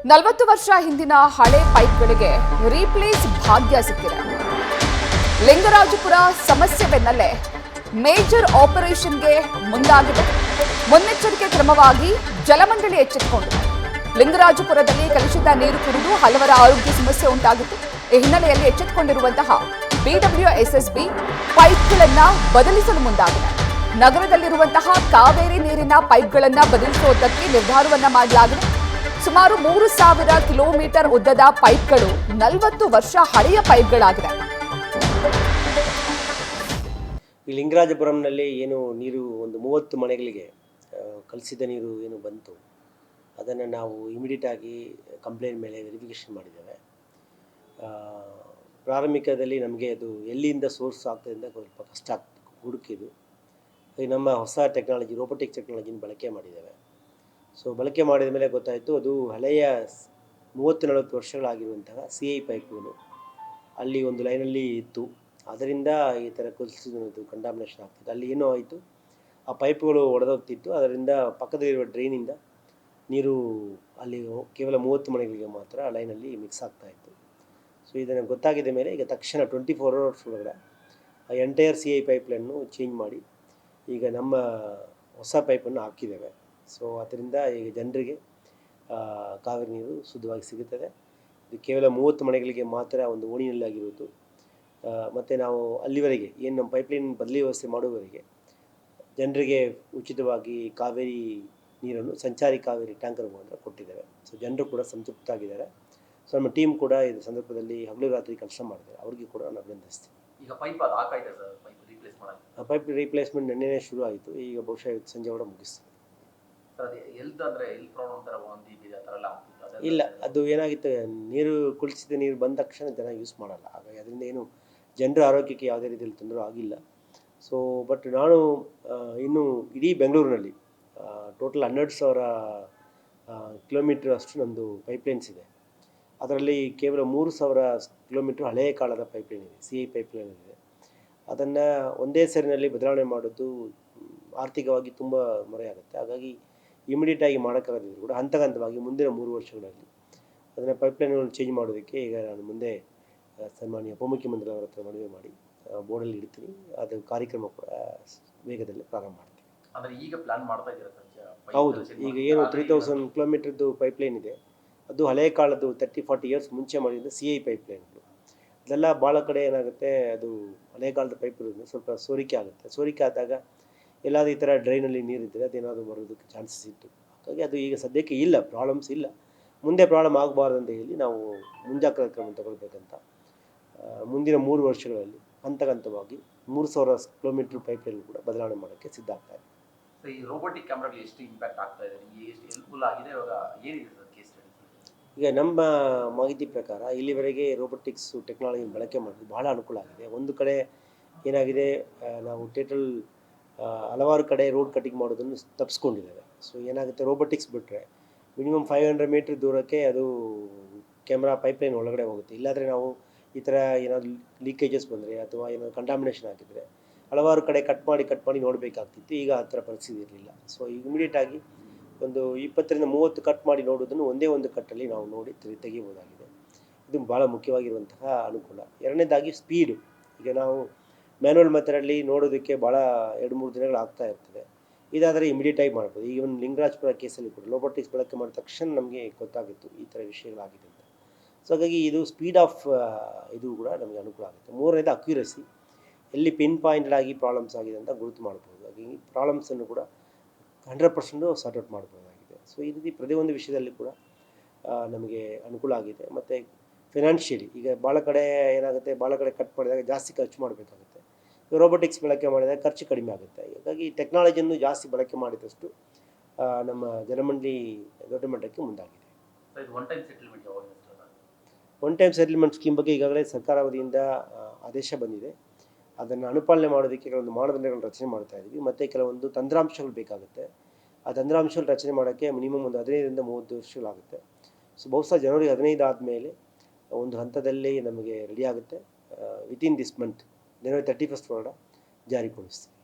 40 ವರ್ಷ ಹಿಂದಿನ ಹಳೆ ಪೈಪ್ಗಳಿಗೆ ರೀಪ್ಲೇಸ್ ಭಾಗ್ಯ ಸಿಕ್ಕಿದೆ. ಲಿಂಗರಾಜಪುರ ಸಮಸ್ಯೆ ಬೆನ್ನಲ್ಲೇ ಮೇಜರ್ ಆಪರೇಷನ್ಗೆ ಮುಂದಾಗಿದೆ. ಮುನ್ನೆಚ್ಚರಿಕೆ ಕ್ರಮವಾಗಿ ಜಲಮಂಡಳಿ ಎಚ್ಚೆತ್ತುಕೊಂಡಿದೆ. ಲಿಂಗರಾಜಪುರದಲ್ಲಿ ಕಲುಷಿತ ನೀರು ಕುಡಿದು ಹಲವರ ಆರೋಗ್ಯ ಸಮಸ್ಯೆ ಉಂಟಾಗಿತ್ತು. ಈ ಹಿನ್ನೆಲೆಯಲ್ಲಿ ಎಚ್ಚೆತ್ತುಕೊಂಡಿರುವಂತಹ BWSSB ಪೈಪ್ಗಳನ್ನು ಬದಲಿಸಲು ಮುಂದಾಗಿದೆ. ನಗರದಲ್ಲಿರುವಂತಹ ಕಾವೇರಿ ನೀರಿನ ಪೈಪ್ಗಳನ್ನು ಬದಲಿಸುವುದಕ್ಕೆ ನಿರ್ಧಾರವನ್ನ ಮಾಡಲಾಗಿದೆ. ಸುಮಾರು 3000 ಕಿಲೋಮೀಟರ್ ಉದ್ದದ ಪೈಪ್ಗಳು 40 ವರ್ಷ ಹಳೆಯ ಪೈಪ್ಗಳಾಗಿದೆ. ಈ ಲಿಂಗರಾಜಪುರಂನಲ್ಲಿ ಏನು ನೀರು ಒಂದು 30 ಮನೆಗಳಿಗೆ ಕಲುಷಿತ ನೀರು ಏನು ಬಂತು, ಅದನ್ನು ನಾವು ಇಮಿಡಿಯೇಟ್ ಆಗಿ ಕಂಪ್ಲೇಂಟ್ ಮೇಲೆ ವೆರಿಫಿಕೇಷನ್ ಮಾಡಿದ್ದೇವೆ. ಪ್ರಾರಂಭಿಕದಲ್ಲಿ ನಮಗೆ ಅದು ಎಲ್ಲಿಂದ ಸೋರ್ಸ್ ಆಗ್ತದೆ ಅಂತ ಸ್ವಲ್ಪ ಕಷ್ಟ ಆಗ್ತದೆ ಹುಡುಕಿದ್ದು. ನಮ್ಮ ಹೊಸ ಟೆಕ್ನಾಲಜಿ ರೋಬೋಟಿಕ್ ಟೆಕ್ನಾಲಜಿನ ಬಳಕೆ ಮಾಡಿದ್ದೇವೆ. ಸೊ ಬಳಕೆ ಮಾಡಿದ ಮೇಲೆ ಗೊತ್ತಾಯಿತು ಅದು ಹಳೆಯ 30-40 ವರ್ಷಗಳಾಗಿರುವಂತಹ CI ಪೈಪ್ಗಳು ಅಲ್ಲಿ ಒಂದು ಲೈನಲ್ಲಿ ಇತ್ತು. ಅದರಿಂದ ಈ ಥರ ಕಲುಷಿತ ಕಂಟಾಮಿನೇಷನ್ ಆಗ್ತಿತ್ತು. ಅಲ್ಲಿ ಏನೋ ಆಯಿತು, ಆ ಪೈಪ್ಗಳು ಒಡೆದೋಗ್ತಿತ್ತು. ಅದರಿಂದ ಪಕ್ಕದಲ್ಲಿರುವ ಡ್ರೈನಿಂದ ನೀರು ಅಲ್ಲಿ ಕೇವಲ 30 ಮನೆಗಳಿಗೆ ಮಾತ್ರ ಲೈನಲ್ಲಿ ಮಿಕ್ಸ್ ಆಗ್ತಾಯಿತ್ತು. ಸೊ ಇದನ್ನು ಗೊತ್ತಾಗಿದ್ದ ಮೇಲೆ ಈಗ ತಕ್ಷಣ 24 hours ಒಳಗಡೆ ಆ ಎಂಟೈರ್ CI ಪೈಪ್ಲೈನ್ನು ಚೇಂಜ್ ಮಾಡಿ ಈಗ ನಮ್ಮ ಹೊಸ ಪೈಪನ್ನು ಹಾಕಿದ್ದೇವೆ. ಸೊ ಅದರಿಂದ ಈಗ ಜನರಿಗೆ ಕಾವೇರಿ ನೀರು ಶುದ್ಧವಾಗಿ ಸಿಗುತ್ತದೆ. ಇದು ಕೇವಲ 30 ಮನೆಗಳಿಗೆ ಮಾತ್ರ ಒಂದು ಓಣಿನಲ್ಲಿ ಆಗಿರುವುದು. ಮತ್ತು ನಾವು ಅಲ್ಲಿವರೆಗೆ ಏನು ನಮ್ಮ ಪೈಪ್ಲೈನ್ ಬದಲಿ ವ್ಯವಸ್ಥೆ ಮಾಡುವವರೆಗೆ ಜನರಿಗೆ ಉಚಿತವಾಗಿ ಕಾವೇರಿ ನೀರನ್ನು ಸಂಚಾರಿ ಕಾವೇರಿ ಟ್ಯಾಂಕರ್ ಮುಖಾಂತರ ಕೊಟ್ಟಿದ್ದೇವೆ. ಸೊ ಜನರು ಕೂಡ ಸಂತೃಪ್ತರಾಗಿದ್ದಾರೆ. ಸೊ ನಮ್ಮ ಟೀಮ್ ಕೂಡ ಇದು ಸಂದರ್ಭದಲ್ಲಿ ಹಗಲು ರಾತ್ರಿ ಕೆಲಸ ಮಾಡಿದ್ದಾರೆ. ಅವ್ರಿಗೆ ಕೂಡ ನಾನು ಅಭಿನಂದಿಸ್ತೀನಿ. ಈಗ ಪೈಪ್ ಅದು ಹಾಕಾಯ್ತು ಸರ್, ಪೈಪ್ ರೀಪ್ಲೇಸ್ ಮಾಡೋದು. ಪೈಪ್ ರೀಪ್ಲೇಸ್ಮೆಂಟ್ ನಿನ್ನೆನೇ ಶುರು ಆಯಿತು. ಈಗ ಬಹುಶಃ ಸಂಜೆ ಕೂಡ ಮುಗಿಸ್ತೀವಿ. ಹೆಲ್ತ್ ಅಂದರೆ ಹೆಲ್ತ್ ಪ್ರಾಬ್ಲಮ್ ಥರ ವಾಂತಿ ಬೀಜ ಥರ ಎಲ್ಲ ಆಗ್ತಿತ್ತು? ಇಲ್ಲ, ಅದು ಏನಾಗಿತ್ತು, ನೀರು ಕುಳಿಸಿದ ನೀರು ಬಂದ ತಕ್ಷಣ ಜನ ಯೂಸ್ ಮಾಡಲ್ಲ. ಹಾಗಾಗಿ ಅದರಿಂದ ಏನು ಜನರ ಆರೋಗ್ಯಕ್ಕೆ ಯಾವುದೇ ರೀತಿಯಲ್ಲಿ ತೊಂದರೆ ಆಗಿಲ್ಲ. ಸೊ ಬಟ್ ನಾನು ಇನ್ನು ಇಡೀ ಬೆಂಗಳೂರಿನಲ್ಲಿ ಟೋಟಲ್ 12,000 ಕಿಲೋಮೀಟ್ರ್ ಅಷ್ಟು ನಮ್ಮದು ಪೈಪ್ಲೈನ್ಸ್ ಇದೆ. ಅದರಲ್ಲಿ ಕೇವಲ 3,000 ಕಿಲೋಮೀಟ್ರ್ ಹಳೆಯ ಕಾಲದ ಪೈಪ್ಲೈನ್ ಇದೆ, CI ಪೈಪ್ಲೈನ್ ಇದೆ. ಅದನ್ನು ಒಂದೇ ಸರಿನಲ್ಲಿ ಬದಲಾವಣೆ ಮಾಡೋದು ಆರ್ಥಿಕವಾಗಿ ತುಂಬ ಮೊರೆಯಾಗುತ್ತೆ. ಹಾಗಾಗಿ ಇಮಿಡಿಯೇಟಾಗಿ ಮಾಡೋಕ್ಕಾಗದಿದ್ರು ಕೂಡ ಹಂತವಾಗಿ ಮುಂದಿನ 3 ವರ್ಷಗಳಲ್ಲಿ ಅದನ್ನು ಪೈಪ್ಲೈನ್ಗಳನ್ನು ಚೇಂಜ್ ಮಾಡೋದಕ್ಕೆ ಈಗ ನಾನು ಮುಂದೆ ಸನ್ಮಾನ್ಯ ಉಪಮುಖ್ಯಮಂತ್ರಿಯವರ ಹತ್ರ ಮನವಿ ಮಾಡಿ ಬೋರ್ಡಲ್ಲಿ ಇಡ್ತೀನಿ. ಅದು ಕಾರ್ಯಕ್ರಮ ಕೂಡ ವೇಗದಲ್ಲಿ ಪ್ರಾರಂಭ ಮಾಡ್ತೀನಿ. ಅಂದರೆ ಈಗ ಪ್ಲಾನ್ ಮಾಡ್ತಾ ಇದ್ದೀರಾ ಸರ್? ಹೌದು, ಈಗ ಏನು 3000 ಕಿಲೋಮೀಟ್ರದ್ದು ಪೈಪ್ಲೈನ್ ಇದೆ, ಅದು ಹಳೆಯ ಕಾಲದ್ದು 30-40 ಇಯರ್ಸ್ ಮುಂಚೆ ಮಾಡಿದ CI ಪೈಪ್ಲೈನ್ಗಳು. ಅದೆಲ್ಲ ಭಾಳ ಕಡೆ ಏನಾಗುತ್ತೆ, ಅದು ಹಳೆಯ ಕಾಲದ ಪೈಪ್ ಇರೋದ್ರಿಂದ ಸ್ವಲ್ಪ ಸೋರಿಕೆ ಆಗುತ್ತೆ. ಸೋರಿಕೆ ಆದಾಗ ಎಲ್ಲಾದರೂ ಈ ಥರ ಡ್ರೈನಲ್ಲಿ ನೀರಿದ್ದರೆ ಅದೇನಾದರೂ ಬರೋದಕ್ಕೆ ಚಾನ್ಸಸ್ ಇತ್ತು. ಹಾಗಾಗಿ ಅದು ಈಗ ಸದ್ಯಕ್ಕೆ ಇಲ್ಲ, ಪ್ರಾಬ್ಲಮ್ಸ್ ಇಲ್ಲ. ಮುಂದೆ ಪ್ರಾಬ್ಲಮ್ ಆಗಬಾರ್ದು ಅಂತ ಹೇಳಿ ನಾವು ಮುಂಜಾಗ್ರತಾ ಕ್ರಮ ತಗೊಳ್ಬೇಕಂತ ಮುಂದಿನ 3 ವರ್ಷಗಳಲ್ಲಿ ಹಂತವಾಗಿ 3,000 ಕಿಲೋಮೀಟ್ರ್ ಪೈಪ್ಲೈನ್ ಕೂಡ ಬದಲಾವಣೆ ಮಾಡೋಕ್ಕೆ ಸಿದ್ಧ ಆಗ್ತಾ ಇದೆ. ಈ ರೋಬೋಟಿಕ್ ಕ್ಯಾಮ್ರಾಗಳು ಎಷ್ಟು ಇಂಪ್ಯಾಕ್ಟ್ ಆಗ್ತಾ ಇದೆ, ಎಷ್ಟು ಹೆಲ್ಪ್ಫುಲ್ ಆಗಿದೆ, ಇವಾಗ ಏನಿದೆ ಸರ್ ಕೇಸ್ ಸ್ಟಡಿ? ಈಗ ನಮ್ಮ ಮಾಹಿತಿ ಪ್ರಕಾರ ಇಲ್ಲಿವರೆಗೆ ರೋಬೋಟಿಕ್ಸ್ ಟೆಕ್ನಾಲಜಿ ಬಳಕೆ ಮಾಡೋದು ಬಹಳ ಅನುಕೂಲ ಆಗಿದೆ. ಒಂದು ಕಡೆ ಏನಾಗಿದೆ, ನಾವು ಟೋಟಲ್ ಹಲವಾರು ಕಡೆ ರೋಡ್ ಕಟಿಂಗ್ ಮಾಡೋದನ್ನು ತಪ್ಪಿಸ್ಕೊಂಡಿದ್ದೇವೆ. ಸೊ ಏನಾಗುತ್ತೆ, ರೋಬೋಟಿಕ್ಸ್ ಬಿಟ್ಟರೆ ಮಿನಿಮಮ್ 500 ಮೀಟ್ರ್ ದೂರಕ್ಕೆ ಅದು ಕ್ಯಾಮ್ರಾ ಪೈಪ್ಲೈನ್ ಒಳಗಡೆ ಹೋಗುತ್ತೆ. ಇಲ್ಲಾಂದರೆ ನಾವು ಈ ಥರ ಏನಾದರೂ ಲೀಕೇಜಸ್ ಬಂದರೆ ಅಥವಾ ಏನಾದರೂ ಕಂಟಾಮಿನೇಷನ್ ಆಗಿದ್ದರೆ ಹಲವಾರು ಕಡೆ ಕಟ್ ಮಾಡಿ ನೋಡಬೇಕಾಗ್ತಿತ್ತು. ಈಗ ಆ ಥರ ಪರಿಸ್ಥಿತಿ ಇರಲಿಲ್ಲ. ಸೊ ಇಮಿಡಿಯೇಟಾಗಿ ಒಂದು 20-30 ಕಟ್ ಮಾಡಿ ನೋಡೋದನ್ನು ಒಂದೇ ಒಂದು ಕಟ್ಟಲ್ಲಿ ನಾವು ನೋಡಿ ತೆಗಿಬೋದಾಗಿದೆ. ಇದು ಭಾಳ ಮುಖ್ಯವಾಗಿರುವಂತಹ ಅನುಕೂಲ. ಎರಡನೇದಾಗಿ ಸ್ಪೀಡು. ಈಗ ನಾವು ಮ್ಯಾನ್ಯುವಲ್ ಮೆಥಡಲ್ಲಿ ನೋಡೋದಕ್ಕೆ ಭಾಳ 2-3 ದಿನಗಳು ಆಗ್ತಾ ಇರ್ತದೆ. ಇದಾದರೆ ಇಮಿಡಿಯೇಟಾಗಿ ಮಾಡ್ಬೋದು. ಈಗ ಒಂದು ಲಿಂಗರಾಜಪುರ ಕೇಸಲ್ಲಿ ಕೂಡ ರೋಬೋಟಿಕ್ಸ್ ಬಳಕೆ ಮಾಡಿದ ತಕ್ಷಣ ನಮಗೆ ಗೊತ್ತಾಗಿತ್ತು ಈ ಥರ ವಿಷಯಗಳಾಗಿದೆ ಅಂತ. ಸೊ ಹಾಗಾಗಿ ಇದು ಸ್ಪೀಡ್ ಆಫ್ ಇದು ಕೂಡ ನಮಗೆ ಅನುಕೂಲ ಆಗುತ್ತೆ. ಮೂರನೇದು ಅಕ್ಯುರಸಿ. ಎಲ್ಲಿ ಪಿನ್ ಪಾಯಿಂಟೆಡ್ ಆಗಿ ಪ್ರಾಬ್ಲಮ್ಸ್ ಆಗಿದೆ ಅಂತ ಗುರುತು ಮಾಡ್ಬೋದು. ಹಾಗಾಗಿ ಪ್ರಾಬ್ಲಮ್ಸನ್ನು ಕೂಡ 100% ಸಾರ್ಟ್ ಔಟ್ ಮಾಡ್ಬೋದಾಗಿದೆ. ಸೊ ಈ ರೀತಿ ಪ್ರತಿಯೊಂದು ವಿಷಯದಲ್ಲಿ ಕೂಡ ನಮಗೆ ಅನುಕೂಲ ಆಗಿದೆ. ಮತ್ತು ಫಿನಾನ್ಷಿಯಲಿ ಈಗ ಭಾಳ ಕಡೆ ಏನಾಗುತ್ತೆ, ಭಾಳ ಕಡೆ ಕಟ್ ಮಾಡಿದಾಗ ಜಾಸ್ತಿ ಖರ್ಚು ಮಾಡಬೇಕಾಗುತ್ತೆ. ರೋಬೋಟಿಕ್ಸ್ ಬಳಕೆ ಮಾಡಿದಾಗ ಖರ್ಚು ಕಡಿಮೆ ಆಗುತ್ತೆ. ಹಾಗಾಗಿ ಟೆಕ್ನಾಲಜಿಯನ್ನು ಜಾಸ್ತಿ ಬಳಕೆ ಮಾಡಿದಷ್ಟು ನಮ್ಮ ಜಲಮಂಡಳಿ ದೊಡ್ಡ ಮಟ್ಟಕ್ಕೆ ಮುಂದಾಗಿದೆ. ಒನ್ ಟೈಮ್ ಸೆಟಲ್ಮೆಂಟ್ ಸ್ಕೀಮ್ ಬಗ್ಗೆ ಈಗಾಗಲೇ ಸರ್ಕಾರ ವತಿಯಿಂದ ಆದೇಶ ಬಂದಿದೆ. ಅದನ್ನು ಅನುಪಾಲನೆ ಮಾಡೋದಕ್ಕೆ ಕೆಲವೊಂದು ಮಾನದಂಡಗಳನ್ನು ರಚನೆ ಮಾಡ್ತಾ ಇದ್ದೀವಿ. ಮತ್ತು ಕೆಲವೊಂದು ತಂತ್ರಾಂಶಗಳು ಬೇಕಾಗುತ್ತೆ. ಆ ತಂತ್ರಾಂಶಗಳು ರಚನೆ ಮಾಡೋಕ್ಕೆ ಮಿನಿಮಮ್ ಒಂದು 15-30 ವರ್ಷಗಳಾಗುತ್ತೆ. ಸೊ ಬಹುಶಃ ಜನವರಿ 15 ಆದಮೇಲೆ ಒಂದು ಹಂತದಲ್ಲಿ ನಮಗೆ ರೆಡಿ ಆಗುತ್ತೆ. ವಿತಿನ್ ದಿಸ್ ಮಂತ್ ಜನವರಿ 31 ಒಳಗಡೆ ಜಾರಿಗೊಳಿಸ್ತೀವಿ.